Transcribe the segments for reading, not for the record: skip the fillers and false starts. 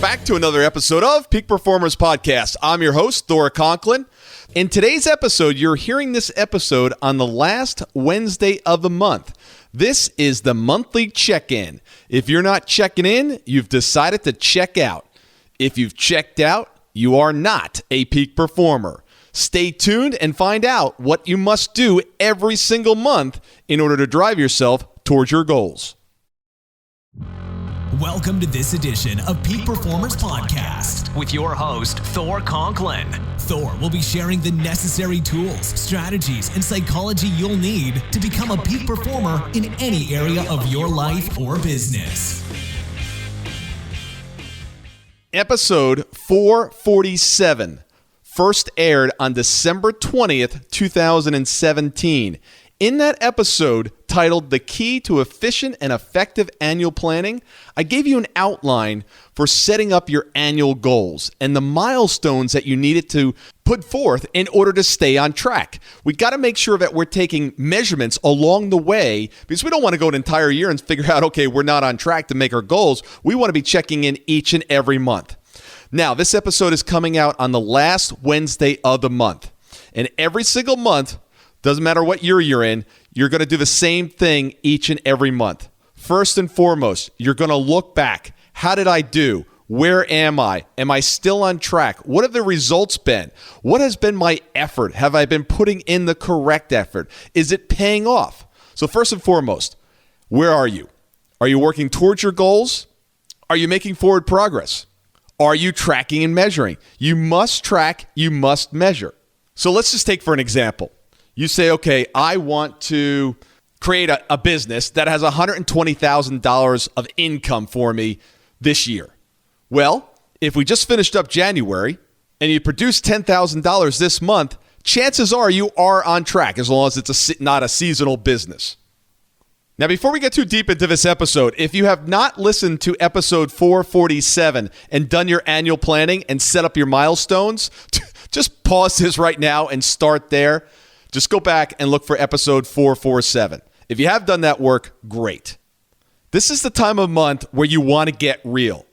back to another episode of Peak Performers Podcast. I'm your host, Thor Conklin. In today's episode, you're hearing this episode on the last Wednesday of the month. This is the monthly check-in. If you're not checking in, you've decided to check out. If you've checked out, you are not a peak performer. Stay tuned and find out what you must do every single month in order to drive yourself towards your goals. Welcome to this edition of Peak Performers Podcast with your host, Thor Conklin. Thor will be sharing the necessary tools, strategies, and psychology you'll need to become a peak performer in any area of your life or business. Episode 447, first aired on December 20th, 2017. In that episode, titled The Key to Efficient and Effective Annual Planning, I gave you an outline for setting up your annual goals and the milestones that you needed to put forth in order to stay on track. We got to make sure that we're taking measurements along the way because we don't want to go an entire year and figure out, okay, we're not on track to make our goals. We want to be checking in each and every month. Now, this episode is coming out on the last Wednesday of the month. And every single month, doesn't matter what year you're in, you're going to do the same thing each and every month. First and foremost, you're going to look back. How did I do? Where am I? Am I still on track? What have the results been? What has been my effort? Have I been putting in the correct effort? Is it paying off? So first and foremost, where are you? Are you working towards your goals? Are you making forward progress? Are you tracking and measuring? You must track, you must measure. So let's just take for an example. You say, okay, I want to create a business that has $120,000 of income for me this year. Well, if we just finished up January and you produce $10,000 this month, chances are you are on track as long as it's not a seasonal business. Now, before we get too deep into this episode, if you have not listened to episode 447 and done your annual planning and set up your milestones, just pause this right now and start there. Just go back and look for episode 447. If you have done that work, great. This is the time of month where you want to get real.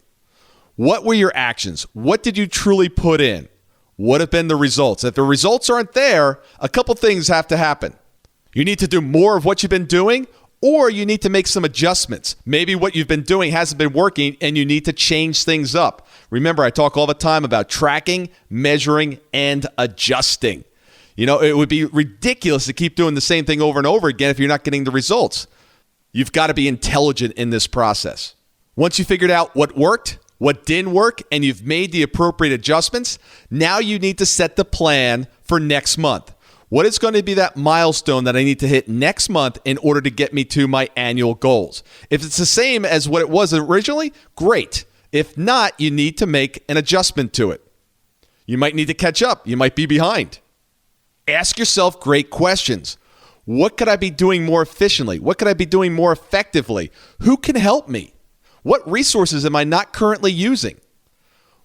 What were your actions? What did you truly put in? What have been the results? If the results aren't there, a couple things have to happen. You need to do more of what you've been doing, or you need to make some adjustments. Maybe what you've been doing hasn't been working and you need to change things up. Remember, I talk all the time about tracking, measuring, and adjusting. You know, it would be ridiculous to keep doing the same thing over and over again if you're not getting the results. You've got to be intelligent in this process. Once you figured out what worked, what didn't work, and you've made the appropriate adjustments, now you need to set the plan for next month. What is going to be that milestone that I need to hit next month in order to get me to my annual goals? If it's the same as what it was originally, great. If not, you need to make an adjustment to it. You might need to catch up. You might be behind. Ask yourself great questions. What could I be doing more efficiently? What could I be doing more effectively? Who can help me? What resources am I not currently using?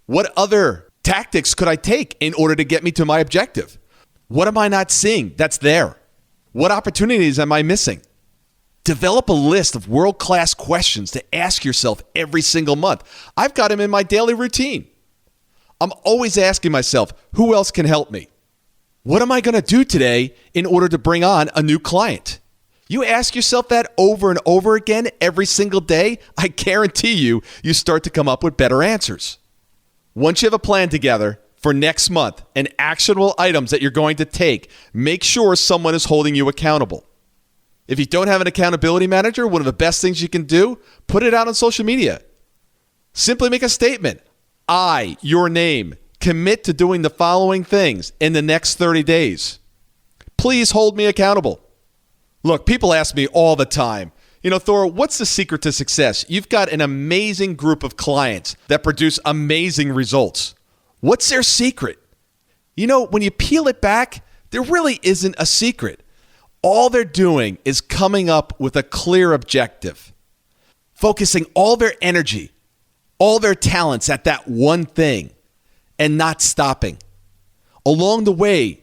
What other tactics could I take in order to get me to my objective? What am I not seeing that's there? What opportunities am I missing? Develop a list of world-class questions to ask yourself every single month. I've got them in my daily routine. I'm always asking myself, who else can help me? What am I going to do today in order to bring on a new client? You ask yourself that over and over again every single day, I guarantee you start to come up with better answers. Once you have a plan together for next month and actionable items that you're going to take, make sure someone is holding you accountable. If you don't have an accountability manager, one of the best things you can do, put it out on social media. Simply make a statement. I, your name, commit to doing the following things in the next 30 days. Please hold me accountable. Look, people ask me all the time, Thor, what's the secret to success? You've got an amazing group of clients that produce amazing results. What's their secret? When you peel it back, there really isn't a secret. All they're doing is coming up with a clear objective, focusing all their energy, all their talents at that one thing, and not stopping. Along the way,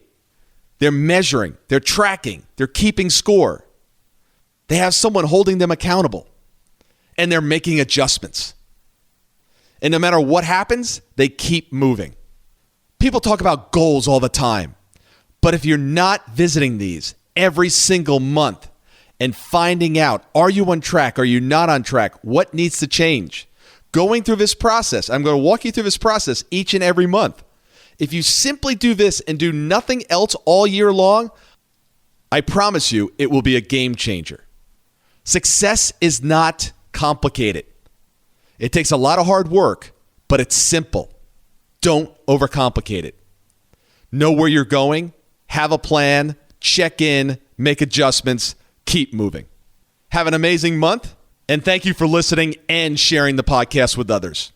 they're measuring, they're tracking, they're keeping score. They have someone holding them accountable, and they're making adjustments. And no matter what happens, they keep moving. People talk about goals all the time. But if you're not visiting these every single month and finding out, are you on track? Are you not on track? What needs to change? Going through this process, I'm going to walk you through this process each and every month. If you simply do this and do nothing else all year long, I promise you it will be a game changer. Success is not complicated. It takes a lot of hard work, but it's simple. Don't overcomplicate it. Know where you're going, have a plan, check in, make adjustments, keep moving. Have an amazing month, and thank you for listening and sharing the podcast with others.